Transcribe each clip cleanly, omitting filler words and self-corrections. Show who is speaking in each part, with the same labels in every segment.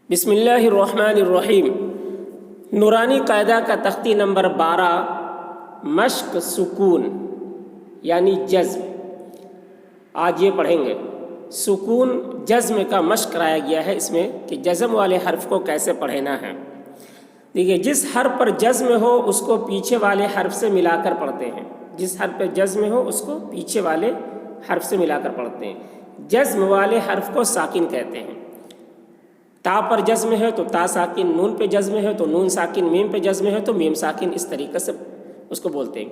Speaker 1: بسم اللہ الرحمن الرحیم۔ نورانی قاعدہ کا تختی نمبر 12، مشق سکون یعنی جزم۔ آج یہ پڑھیں گے سکون جزم کا مشق کرایا گیا ہے اس میں کہ جزم والے حرف کو کیسے پڑھنا ہے۔ دیکھیے، جس حرف پر جزم ہو اس کو پیچھے والے حرف سے ملا کر پڑھتے ہیں۔ جس حرف پر جزم ہو اس کو پیچھے والے حرف سے ملا کر پڑھتے ہیں۔ جزم والے حرف کو ساکن کہتے ہیں۔ تا پر جزم ہے تو تا ساکن، نون پہ جزم ہے تو نون ساکن، میم پہ جزم ہے تو میم ساکن، اس طریقے سے اس کو بولتے ہیں۔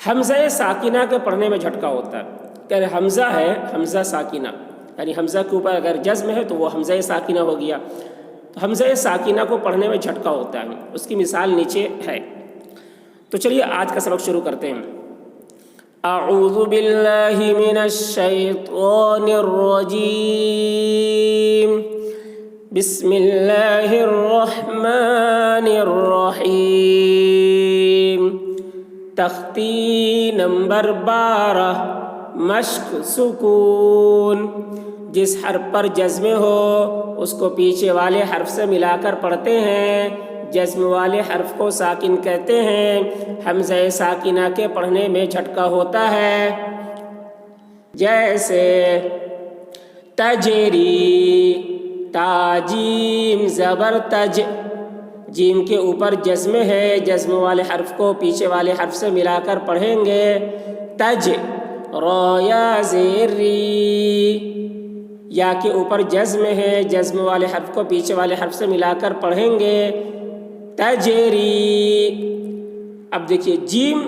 Speaker 1: حمزہ ساکنہ کے پڑھنے میں جھٹکا ہوتا ہے کہ حمزہ ہے، حمزہ ساکنہ، یعنی حمزہ کے اوپر اگر جزم ہے تو وہ حمزہ ساکنہ ہو گیا، تو حمزہ ساکنہ کو پڑھنے میں جھٹکا ہوتا ہے۔ اس کی مثال نیچے ہے۔ تو چلیے آج کا سبق شروع کرتے ہیں۔ اعوذ باللہ من الشیطان الرجیم، بسم اللہ الرحمن الرحیم۔ تختی نمبر 12، مشق سکون۔ جس حرف پر جزم ہو اس کو پیچھے والے حرف سے ملا کر پڑھتے ہیں۔ جزم والے حرف کو ساکن کہتے ہیں۔ حمزہ ساکنہ کے پڑھنے میں جھٹکا ہوتا ہے، جیسے تجری، تا جیم زبر تج، جیم کے اوپر جزم ہے، جزم والے حرف کو پیچھے والے حرف سے ملا کر پڑھیں گے۔ تج، را یا زیر ری، یا کے اوپر جزم ہے، جزم والے حرف کو پیچھے والے حرف سے ملا کر پڑھیں گے۔ تجری۔ اب دیکھیے جیم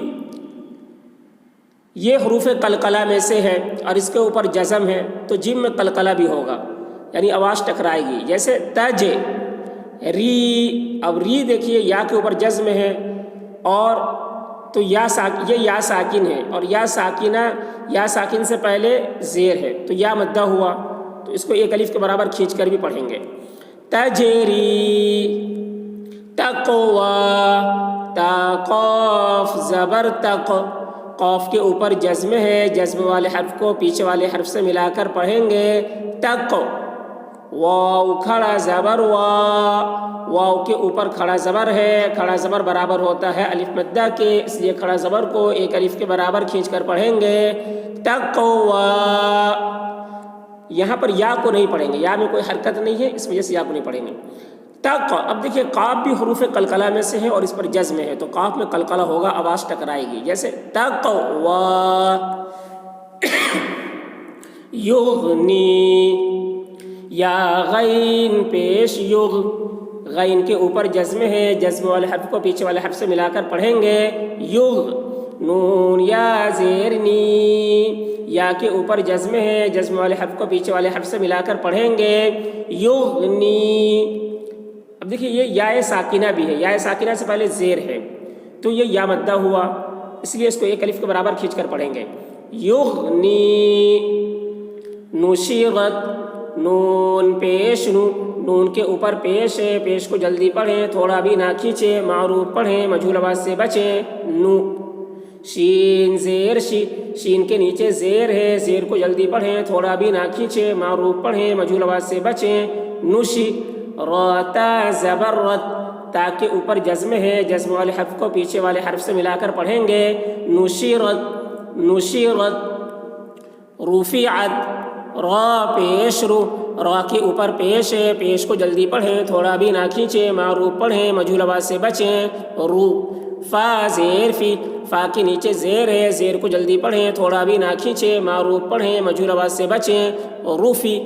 Speaker 1: یہ حروف قلقلہ میں سے ہے اور اس کے اوپر جزم ہے تو جیم میں قلقلہ بھی ہوگا، یعنی آواز ٹکرائے گی، جیسے تج ری۔ اب ری دیکھیے یا کے اوپر جزم ہے اور تو یہ یا ساکن ہے، اور یا ساکنہ، یا ساکن سے پہلے زیر ہے تو یا مدہ ہوا، تو اس کو ایک الف کے برابر کھینچ کر بھی پڑھیں گے۔ تجری، تقوی، تا قاف زبر تق، قاف کے اوپر جزم ہے، جزم والے حرف کو پیچھے والے حرف سے ملا کر پڑھیں گے۔ تق، واو کھڑا زبر وا، واو کے اوپر کھڑا زبر ہے، کھڑا زبر برابر ہوتا ہے الف مدہ کے، اس لیے کھڑا زبر کو ایک الف کے برابر کھینچ کر پڑھیں گے۔ تقوی۔ یہاں پر یا کو نہیں پڑھیں گے، یا میں کوئی حرکت نہیں ہے، اس وجہ سے یا کو نہیں پڑھیں گے۔ تق، اب دیکھیے قاف بھی حروف قلقلہ میں سے ہے اور اس پر جزم ہے تو قاف میں قلقلہ ہوگا، آواز ٹکرائے گی، جیسے تقوی۔ یغنی، یا غین پیش یغ، غین کے اوپر جزم ہے، جزم والے حرف کو پیچھے والے حرف سے ملا کر پڑھیں گے۔ یغ، نون یا زیر نی، یا کے اوپر جزم ہے، جزم والے حرف کو پیچھے والے حرف سے ملا کر پڑھیں گے۔ یغنی۔ اب دیکھیے یہ یا ساکنہ بھی ہے، یا ساکنہ سے پہلے زیر ہے تو یہ یا مدہ ہوا، اس لیے اس کو ایک الف کے برابر کھینچ کر پڑھیں گے۔ یغنی۔ نشرت، نون پیش نو، نون کے اوپر پیش ہے، پیش کو جلدی پڑھیں، تھوڑا بھی نہ کھینچیں، معروف پڑھیں، مجہول آواز سے بچیں۔ نو، شین زیر شی، شین کے نیچے زیر ہے، زیر کو جلدی پڑھیں، تھوڑا بھی نہ کھینچیں، معروف پڑھیں، مجہول آواز سے بچیں۔ نشی، را تا زبر رت، تا کے اوپر جزم ہے، جزم والے حرف کو پیچھے والے حرف سے ملا کر پڑھیں گے۔ نشرت، نشرت۔ رفعت، را پیش رو، را کے اوپر پیش ہے، پیش کو جلدی پڑھیں، تھوڑا بھی نہ کھینچیں، معروف پڑھیں، مجہول آواز سے بچیں۔ رو، فا زیر فی، فا کے نیچے زیر ہے، زیر کو جلدی پڑھیں، تھوڑا بھی نہ کھینچیں، معروف پڑھیں، مجہول آواز سے بچیں۔ رفی،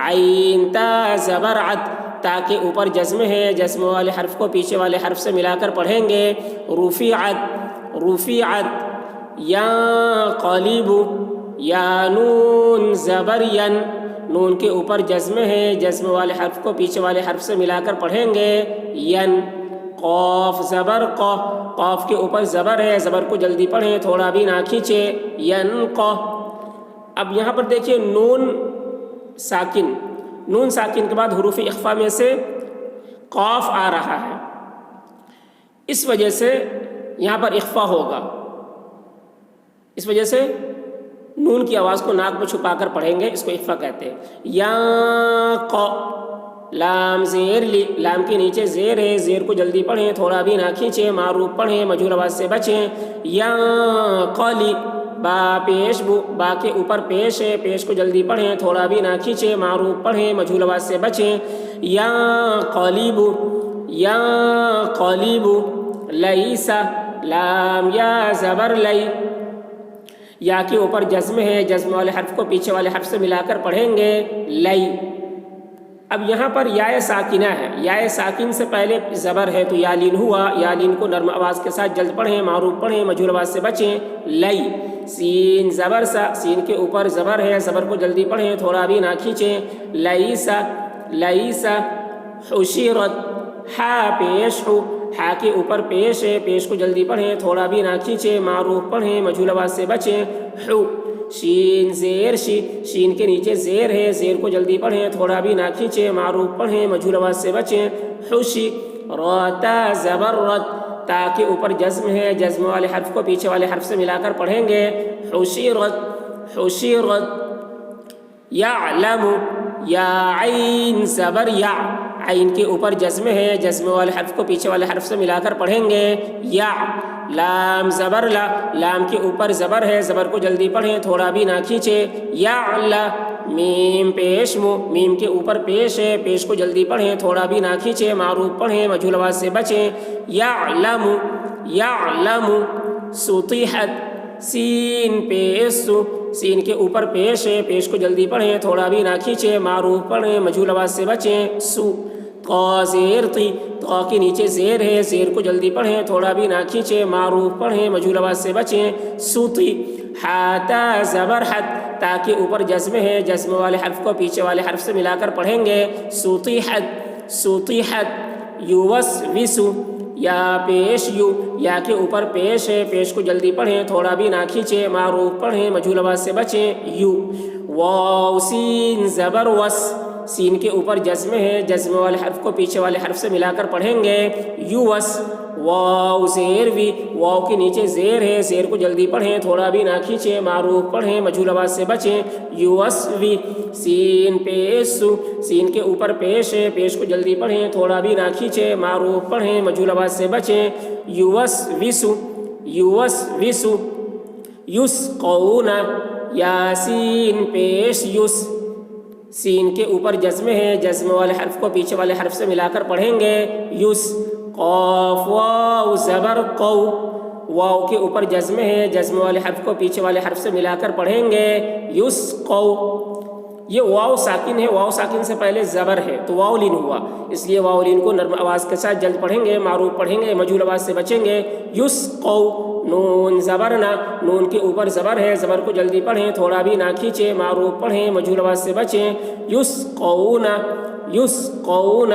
Speaker 1: عین تا زبر عت، تا کے اوپر جزم ہے، جزم والے حرف کو پیچھے والے حرف سے ملا کر پڑھیں گے۔ رفعت، رفعت۔ یا قلیب، یا نون زبر ین، نون کے اوپر جزم ہے، جزم والے حرف کو پیچھے والے حرف سے ملا کر پڑھیں گے۔ ین۔ قاف زبر قا، قاف کے اوپر زبر ہے، زبر کو جلدی پڑھیں، تھوڑا بھی نہ کھینچے۔ ینقا۔ اب یہاں پر دیکھیے نون ساکن، نون ساکن کے بعد حروف اخفا میں سے قاف آ رہا ہے، اس وجہ سے یہاں پر اخفا ہوگا، اس وجہ سے نون کی آواز کو ناک میں چھپا کر پڑھیں گے، اس کو اخفا کہتے ہیں۔ یا قا، لام زیر لی، لام کے نیچے زیر ہے، زیر کو جلدی پڑھیں، تھوڑا بھی نہ کھینچیں، معروف پڑھیں، مجہول آواز سے بچیں۔ ینقلی، با پیش بو، با کے اوپر پیش ہے، پیش کو جلدی پڑھیں، تھوڑا بھی نہ کھینچیں، معروف پڑھیں، مجہول آواز سے بچیں۔ ینقلب، ینقلب، لیسا، لام یا زبر لی، یا کے اوپر جزم ہے، جزم والے حرف کو پیچھے والے حرف سے ملا کر پڑھیں گے، لی۔ اب یہاں پر یا ساکنہ ہے، یا ساکن سے پہلے زبر ہے تو یا لین ہوا، یا لین کو نرم آواز کے ساتھ جلد پڑھیں، معروف پڑھیں، مجہول آواز سے بچیں۔ لی، سین زبر سا، سین کے اوپر زبر ہے، زبر کو جلدی پڑھیں، تھوڑا بھی نہ کھینچیں۔ لیسا، لیسا، حشرت، ہا پیش ہو، ہا کے اوپر پیش ہے، پیش کو جلدی پڑھیں، تھوڑا بھی نہ کھینچیں، معروف پڑھیں، مجہول آواز سے بچیں۔ حو، شین زیر شی، شین کے نیچے زیر ہے، زیر کو جلدی پڑھیں، تھوڑا بھی نہ کھینچیں، معروف پڑھیں، مجہول آواز سے بچیں۔ حشی، راتا زبر رت، تا کے اوپر جزم ہے، جزم والے حرف کو پیچھے والے حرف سے ملا کر پڑھیں گے، حشرت، حشرت۔ یعلم، یا عین زبر یا، عین کے اوپر جزم ہے، جزم والے حرف کو پیچھے والے حرف سے ملا کر پڑھیں گے، یا۔ لام زبر لا، لام کے اوپر زبر ہے، زبر کو جلدی پڑھیں، تھوڑا بھی نہ کھینچے، یعلا۔ میم پیش مو، میم کے اوپر پیش ہے، پیش کو جلدی پڑھیں، تھوڑا بھی نہ کھینچے، معروف پڑھیں، مجہول آواز سے بچیں۔ یعلم، یعلم۔ سطحت، سین پیش سو، سین کے اوپر پیش ہے، پیش کو جلدی پڑھیں، تھوڑا بھی نہ کھینچے، معروف پڑھیں، مجہول آواز سے بچیں۔ سو، طا زیر تی، طا کے نیچے زیر ہے، زیر کو جلدی پڑھیں، تھوڑا بھی نہ کھینچے، معروف پڑھیں، مجہول آواز سے بچیں۔ سوتی، ہاتا زبر حت، تا کے اوپر جزم ہے، جزم والے حرف کو پیچھے والے حرف سے ملا کر پڑھیں گے، سوتی حت، سوتی حت۔ یوسوسو، یا پیش یو، یا کے اوپر پیش ہے، پیش کو جلدی پڑھیں، تھوڑا بھی نہ کھینچے، معروف پڑھیں، مجہول آواز سے بچیں۔ یو، واو سین زبر وس، سین کے اوپر جزم ہے، جزم والے حرف کو پیچھے والے حرف سے ملا کر پڑھیں گے، یوس۔ واو زیر وی، واو کے نیچے زیر ہے، زیر کو جلدی پڑھیں، تھوڑا بھی نہ کھینچیں، معروف پڑھیں، مجہول آواز سے بچیں۔ یوس وی، سین پیش سو، سین کے اوپر پیش ہے، پیش کو جلدی پڑھیں، تھوڑا بھی نہ کھینچیں، معروف پڑھیں، مجہول آواز سے بچیں۔ یوس وسو، یوس وسو۔ یسقون، یاسین پیش یس، سین کے اوپر جزم ہے، جزم والے حرف کو پیچھے والے حرف سے ملا کر پڑھیں گے، یس۔ قاف واو زبر قو، واو کے اوپر جزم ہے، جزم والے حرف کو پیچھے والے حرف سے ملا کر پڑھیں گے، یس قو۔ یہ واو ساکن ہے، واو ساکن سے پہلے زبر ہے تو واو لین ہوا، اس لیے واو لین کو نرم آواز کے ساتھ جلد پڑھیں گے، معروف پڑھیں گے، مجہول آواز سے بچیں گے۔ یس قو، نون زبرنا، نون کے اوپر زبر ہے، زبر کو جلدی پڑھیں، تھوڑا بھی نہ کھینچیں، معروف پڑھیں، مجہول آواز سے بچیں۔ یس قون، یس قون۔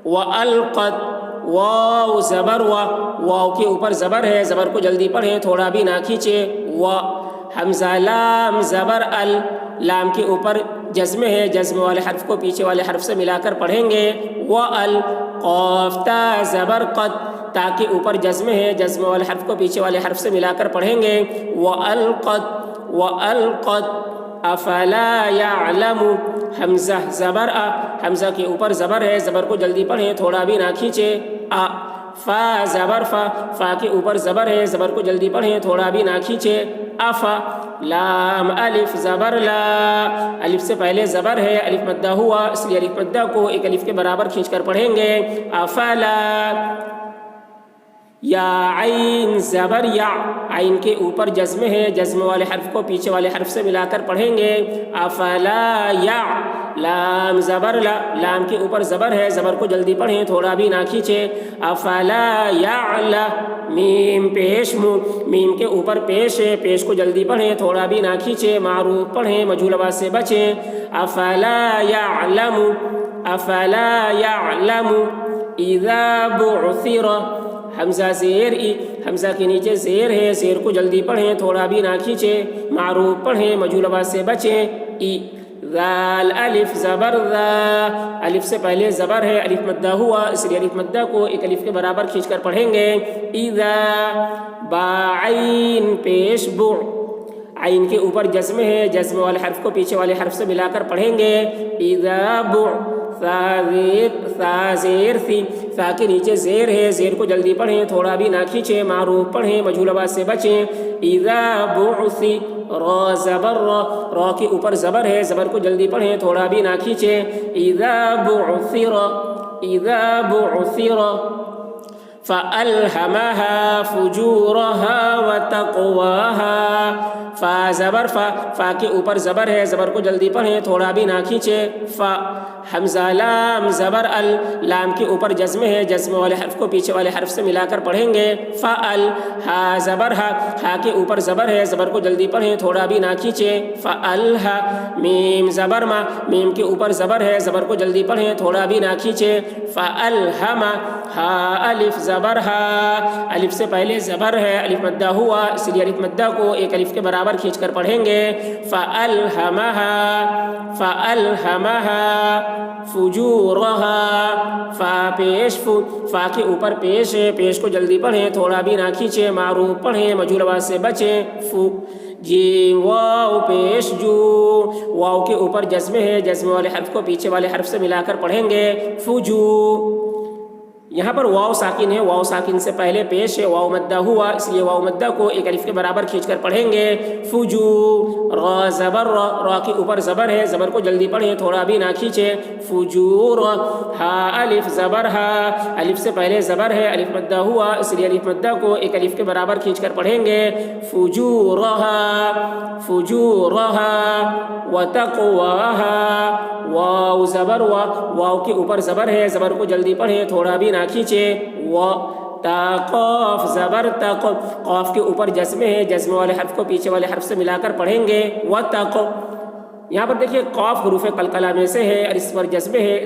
Speaker 1: والقت، واو زبر وا، واو کے اوپر زبر ہے، زبر کو جلدی پڑھیں، تھوڑا بھی نہ کھینچیں، وا۔ حمزہ لام زبر ال، لام کے اوپر جزم ہے، جزم والے حرف کو پیچھے والے حرف سے ملا کر پڑھیں گے، وَأَل۔ قاف تا زبر قد، تا کے اوپر جزم ہے، جزم والے حرف کو پیچھے والے حرف سے ملا کر پڑھیں گے، وَأَلْقَدْ، وَأَلْقَدْ۔ افلا یعلم، حمزہ زبر آ، حمزہ کے اوپر زبر ہے، زبر کو جلدی پڑھیں، تھوڑا بھی نہ کھینچے، آ۔ فا زبر فا، فا کے اوپر زبر ہے، زبر کو جلدی پڑھیں، تھوڑا بھی نہ کھینچے، افا۔ لام الف زبر لا، الف سے پہلے زبر ہے، الف مدہ ہوا، اس لیے الف مدہ کو ایک الف کے برابر کھینچ کر پڑھیں گے، افلا۔ یا عین زبر یا، عین کے اوپر جزم ہے، جزم والے حرف کو پیچھے والے حرف سے ملا کر پڑھیں گے، افلا یا۔ لام زبر لا، لام کے اوپر زبر ہے، زبر کو جلدی پڑھیں، تھوڑا بھی نہ کھینچے، افلا یعلا۔ میم پیش مو، میم کے اوپر پیش ہے، پیش کو جلدی پڑھیں، تھوڑا بھی نہ کھینچے، معروف پڑھیں، مجہول آواز سے بچیں، افلا یعلم، افلا یعلم۔ اذا بعثر، حمزہ زیر ای، حمزہ کے نیچے زیر ہے، زیر کو جلدی پڑھیں، تھوڑا بھی نہ کھینچے، معروف پڑھیں، مجہول آواز سے بچیں، ای۔ ذال الف زبر ذا، الف سے پہلے زبر ہے، الف مدہ ہوا، اس لیے الف مدہ کو ایک الف کے برابر کھینچ کر پڑھیں گے، اذا۔ با عین پیش بع، عین کے اوپر جزم ہے، جزم والے حرف کو پیچھے والے حرف سے ملا کر پڑھیں گے، اذا بع ثا زیر ثی، ثا کے نیچے زیر ہے، زیر کو جلدی پڑھیں، تھوڑا بھی نہ کھینچیں، معروف پڑھیں، مجہول آواز سے بچیں۔ اذا بعثر، را زبر را، را کے اوپر زبر ہے، زبر کو جلدی پڑھیں، تھوڑا بھی نہ کھینچیں۔ اذا بعثر، اذا بعثر فألهمها فجورها وتقواها، فا زبر فا، فا کے اوپر زبر ہے، زبر کو جلدی پڑھیں، تھوڑا بھی نہ کھینچیں۔ فا حمزہ لام زبر ال، لام کے اوپر جزم ہے، جزم والے حرف کو پیچھے والے حرف سے ملا کر پڑھیں گے۔ فعل، ہا زبر ہا، ہا کے اوپر زبر ہے، زبر کو جلدی پڑھیں، تھوڑا بھی نہ کھینچیں۔ فعلہا، میم زبر ما، میم کے اوپر زبر ہے، زبر کو جلدی پڑھیں، تھوڑا بھی نہ کھینچیں۔ فعلہما، ہا الف زبر ہا، الف سے پہلے زبر ہے، الف مدہ ہوا، اس لیے الف مدہ کو ایک الف کے برابر کھینچ کر پڑھیں گے۔ فألہمہا، فألہمہا فجورہا، فا پیش فو، فا کے اوپر پیش ہے، پیش کو جلدی پڑھیں، تھوڑا بھی نہ کھینچیں، معروف پڑھیں، مجہول آواز سے بچیں۔ فو جیم واو پیش جو، واو کے اوپر جزم ہے، جزم والے حرف کو پیچھے والے حرف سے ملا کر پڑھیں گے۔ فجو، یہاں پر واو ساکن ہے، واو ساکن سے پہلے پیش ہے، واو مدہ ہوا، اس لیے واو مدہ کو ایک الف کے برابر کھینچ کر پڑھیں گے۔ فجو، را زبر را، را کے اوپر زبر ہے، زبر کو جلدی پڑھیں، تھوڑا بھی نہ کھینچیں۔ فجور، ہا الف زبر ہا، الف سے پہلے زبر ہے، الف مدہ ہوا، اس لیے الف مدہ کو ایک الف کے برابر کھینچ کر پڑھیں گے۔ فجورہا، فجورہا وتقواہا، واو زبر وا، واو کے اوپر زبر ہے، زبر کو جلدی پڑھیں، تھوڑا بھی نہ کھینچیں۔ و تا قاف زبر تق، قاف کے اوپر جزم ہے، جزم والے حرف کو پیچھے والے حرف سے ملا کر پڑھیں گے۔ وتق، یہاں پر دیکھیے قاف حروف قلقلہ میں سے ہے اور اس پر جزم ہے،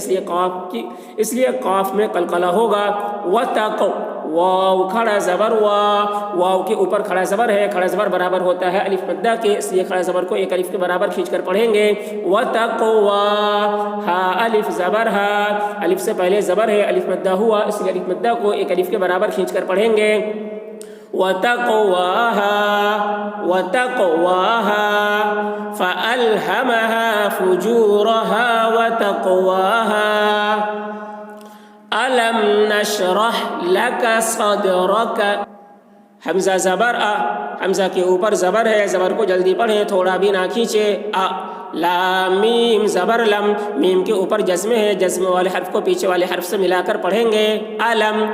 Speaker 1: اس لیے قاف میں قلقلہ ہوگا۔ وتق، واو کھڑا زبر وا، واو کے اوپر کھڑا زبر ہے، کھڑا زبر برابر ہوتا ہے الف مدہ کے، اس لیے کھڑا زبر کو ایک الف کے برابر کھینچ کر پڑھیں گے۔ وتقوا، ہا الف زبر ہا، الف سے پہلے زبر ہے، الف مدہ ہوا، اس لیے الف مدہ کو ایک الف کے برابر کھینچ کر پڑھیں گے۔ وتقواہا، وتقواہا فألہمہا فجورہا وتقواہا۔ الم نشرح لک صدرک، حمزہ زبر آ، حمزہ کے اوپر زبر ہے، زبر کو جلدی پڑھیں، تھوڑا بھی نہ کھینچیں۔ لام میم زبر لم، میم کے اوپر جزم ہے، جزم والے حرف کو پیچھے والے حرف سے ملا کر پڑھیں گے۔ علم،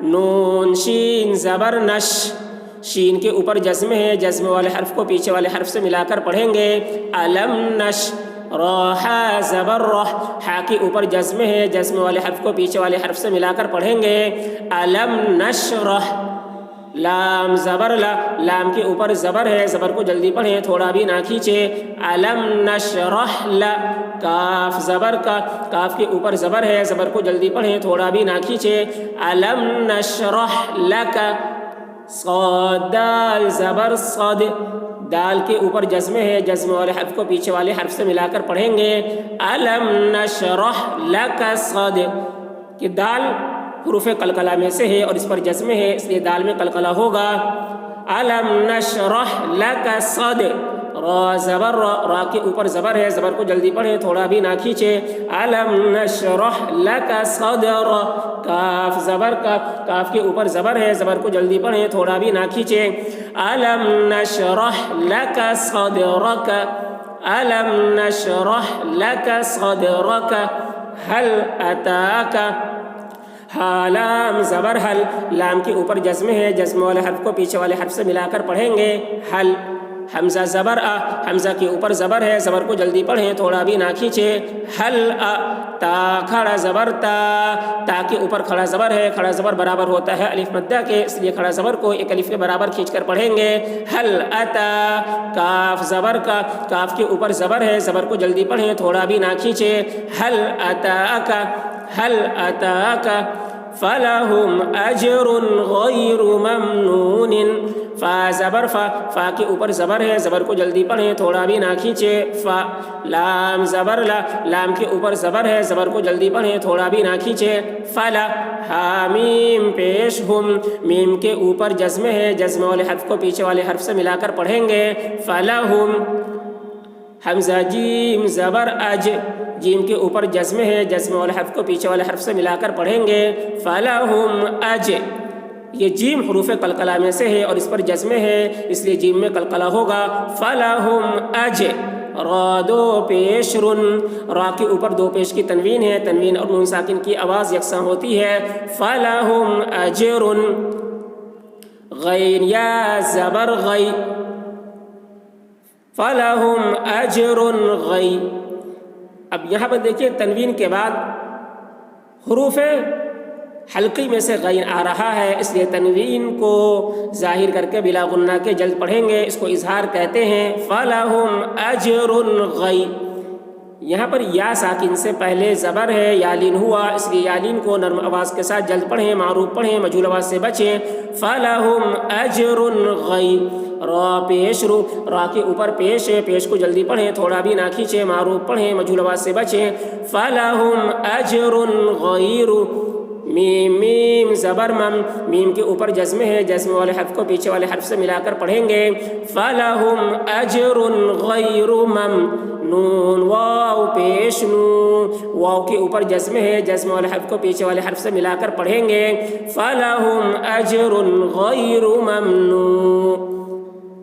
Speaker 1: نون شین زبر نش، شین کے اوپر جزم ہے، جزم والے حرف کو پیچھے والے حرف سے ملا کر پڑھیں گے۔ علم نش، راہ زبر رح، ہا کے اوپر جزم ہے، جزم والے حرف کو پیچھے والے حرف سے ملا کر پڑھیں گے۔ علم نشرح، لام زبر لا، لام کے اوپر زبر ہے، زبر کو جلدی پڑھیں، تھوڑا بھی نہ کھینچیں۔ علم نشرح لا، کاف زبر کا، کاف کے اوپر زبر ہے، زبر کو جلدی پڑھیں، تھوڑا بھی نہ کھینچیں۔ علم نشرح لک، صاد دال زبر صد، دال کے اوپر جزم ہے، جزم والے حرف کو پیچھے والے حرف سے ملا کر پڑھیں گے۔ علم نشرح لک صد، کہ دال حروف قلقلہ میں سے ہے اور اس پر جزم ہے، اس لیے دال میں قلقلہ ہوگا۔ علم نشرح لک صد، را زبر را، را کے اوپر زبر ہے، زبر کو جلدی پڑھیں، تھوڑا بھی نہ کھینچیں۔ علم نشرح لک صدر، کاف زبر کا، کاف کے اوپر زبر ہے، زبر کو جلدی پڑھیں، تھوڑا بھی نہ کھینچیں۔ علم نشرح لک صدرک، علم نشرح لک صدرک، هل اتاک، ہا لام زبر حل، لام کے اوپر جزم ہے، جزم والے حرف کو پیچھے والے حرف سے ملا کر پڑھیں گے۔ حل، حمزہ زبر آ، حمزہ کے اوپر زبر ہے، زبر کو جلدی پڑھیں، تھوڑا بھی نہ کھینچیں۔ حل آ، تا کھڑا زبر تا، تا کے اوپر کھڑا زبر ہے، کھڑا زبر برابر ہوتا ہے الف مدہ کے، اس لیے کھڑا زبر کو ایک الف کے برابر کھینچ کر پڑھیں گے۔ حل اتا، کاف زبر کا، کاف کے اوپر زبر ہے، زبر کو جلدی پڑھیں، تھوڑا بھی نہ کھینچیں۔ حل اتاک، حل اتاک فلہم اجر غیر ممنون، فا زبر فا، فا کے اوپر زبر ہے، زبر کو جلدی پڑھیں، تھوڑا بھی نہ کھینچیں۔ فا لام زبر لا، لام کے اوپر زبر ہے، زبر کو جلدی پڑھیں، تھوڑا بھی نہ کھینچیں۔ فلا، ہا میم پیش ہم، میم کے اوپر جزم ہے، جزم والے حرف کو پیچھے والے حرف سے ملا کر پڑھیں گے۔ فلہم، حمزہ جیم زبر اج، جیم کے اوپر جزم ہے، جزم والے حرف کو پیچھے والے حرف سے ملا کر پڑھیں گے فلہم اج، یہ جیم حروف قلقلہ میں سے ہے اور اس پر جزم ہے اس لیے جیم میں قلقلہ ہوگا فلہم اج، را دو پیش رن، را کے اوپر دو پیش کی تنوین ہے، تنوین اور نون ساکن کی آواز یکساں ہوتی ہے، فلہم اجر، غین یا زبر غی، فلہم اجر غی۔ اب یہاں پر دیکھیے تنوین کے بعد حروف حلقی میں سے غین آ رہا ہے، اس لیے تنوین کو ظاہر کر کے بلا غنہ کے جلد پڑھیں گے، اس کو اظہار کہتے ہیں، فلہم اجر غی۔ یہاں پر یا ساکن سے پہلے زبر ہے، یالین ہوا، اس لیے یالین کو نرم آواز کے ساتھ جلد پڑھیں، معروف پڑھیں، مجہول آواز سے بچیں، فلہم اجر غی۔ را پیش رو، را کے اوپر پیش ہے، پیش کو جلدی پڑھیں، تھوڑا بھی نہ کھینچیں، معروف پڑھیں، مجہول آواز سے بچیں، فلہم اجر غیر۔ میم میم زبر مم، میم کے اوپر جزم ہے، جزم والے حرف کو پیچھے والے حرف سے ملا کر پڑھیں گے فلہم اجر غیر مم۔ نون واو پیش نو، واو کے اوپر جزم ہے، جزم والے حرف کو پیچھے والے حرف سے ملا کر پڑھیں گے فلہم اجر غیر ممنون۔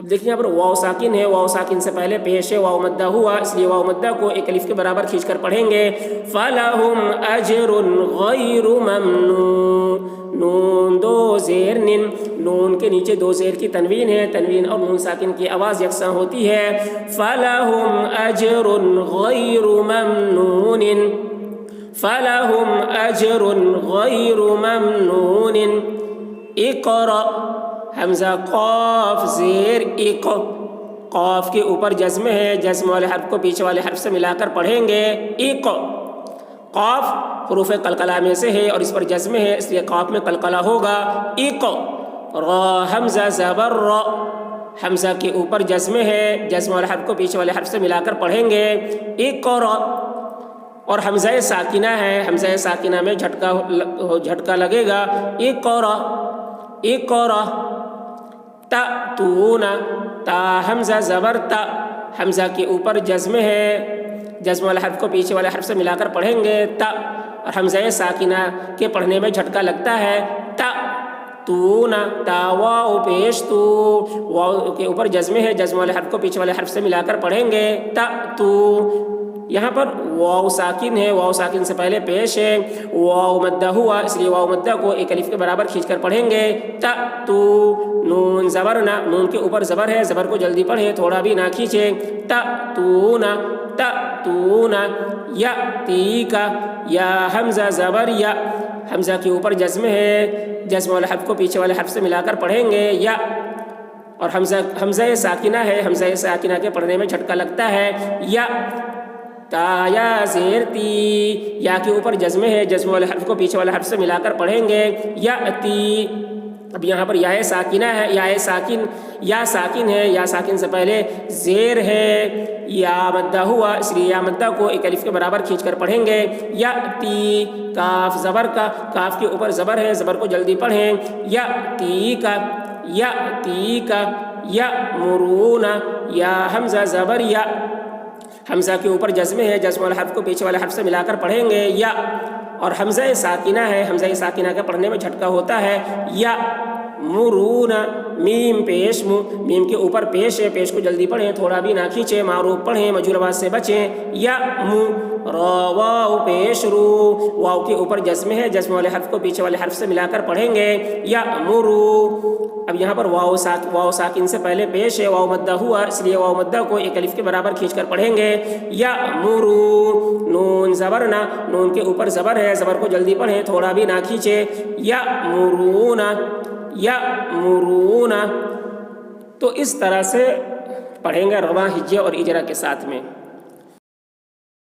Speaker 1: دیکھیں یہاں پر واو ساکن ہے، واو ساکن سے پہلے پیش ہے، واو مدہ ہوا، اس لیے واو مدہ کو ایک الف کے برابر کھینچ کر پڑھیں گے فلہم اجر غیر ممنون۔ نون دو زیر نن، نون کے نیچے دو زیر کی تنوین ہے، تنوین اور نون ساکن کی آواز یکساں ہوتی ہے، فلہم اجر غیر ممنون، فلہم اجر غیر ممنون۔ اقرأ، حمزہ قاف زیر اق، قاف کے اوپر جزم ہے، جزم والے حرف کو پیچھے والے حرف سے ملا کر پڑھیں گے اق۔ قاف حروف قلقلہ میں سے ہے اور اس پر جزم ہے، اس لیے قاف میں قلقلہ ہوگا اق۔ را حمزہ زبر را، حمزہ کے اوپر جزم ہے، جزم والے حرف کو پیچھے والے حرف سے ملا کر پڑھیں گے اقرا۔ اور حمزہ ساکنہ ہے، حمزہ ساکنہ میں جھٹکا لگے گا اقرا اقرا۔ تأتون، تا حمزہ زبر تا، حمزہ کے اوپر جزم ہے، جزم والے حرف کو پیچھے والے حرف سے ملا کر پڑھیں گے تا، اور حمزہ ساکنہ کے پڑھنے میں جھٹکا لگتا ہے تا تون، تا واو پیش تو، واو کے اوپر جزم ہے، جزم والے حرف کو پیچھے والے حرف سے ملا کر پڑھیں گے تا تو۔ یہاں پر واو ساکن ہے، واو ساکن سے پہلے پیش ہے، واو مدہ ہوا، اس لیے واو مدہ کو ایک الف کے برابر کھینچ کر پڑھیں گے تا تو۔ نون زبر نہ، نون کے اوپر زبر ہے، زبر کو جلدی پڑھیں، تھوڑا بھی نہ کھینچیں، تا تو نا تا تو نا۔ یا تی کا، یا حمزہ زبر یا، حمزہ کے اوپر جزم ہے، جزم والے حرف کو پیچھے والے حرف سے ملا کر پڑھیں گے یا، اور حمزہ ساکنہ ہے، حمزہ ساکنہ کے پڑھنے میں جھٹکا لگتا ہے یا۔ تا یا زیر تی، یا کے اوپر جزم ہے، جزم والے حرف کو پیچھے والے حرف سے ملا کر پڑھیں گے یا تی۔ اب یہاں پر یا ساکنہ ہے، یا ساکن ہے، یا ساکن سے پہلے زیر ہے، یا مدہ ہوا، اس لیے یا مدہ کو ایک الف کے برابر کھینچ کر پڑھیں گے یا تی۔ کاف زبر کا، کاف کے اوپر زبر ہے، زبر کو جلدی پڑھیں یا تی کا یا تی کا۔ یا مرون، یا حمزہ زبر یا، حمزہ کے اوپر جزم ہے، جزم والے حرف کو پیچھے والے حرف سے ملا کر پڑھیں گے یا، اور حمزہ ساکنہ ہے، حمزہ ساکنہ کا پڑھنے میں جھٹکا ہوتا ہے یا۔ مرون، میم پیش مو، میم کے اوپر پیش ہے، پیش کو جلدی پڑھیں، تھوڑا بھی نہ کھینچیں، معروف پڑھیں، مجہول آواز سے بچیں یا مو۔ را واو پیش رو، واو کے اوپر جزم ہے، جزم والے حرف کو پیچھے والے حرف سے ملا کر پڑھیں گے یا مرو۔ اب یہاں پر واو ساکن سے پہلے پیش ہے، واو مدہ ہوا، اس لیے واو مدہ کو ایک الف کے برابر کھینچ کر پڑھیں گے یا مرو۔ نون زبر نہ، نون کے اوپر زبر ہے، زبر کو جلدی پڑھیں، تھوڑا بھی نہ کھینچیں یا مرون یا مرون۔ تو اس طرح سے پڑھیں گے رواں ہجے اور اجرا کے ساتھ میں۔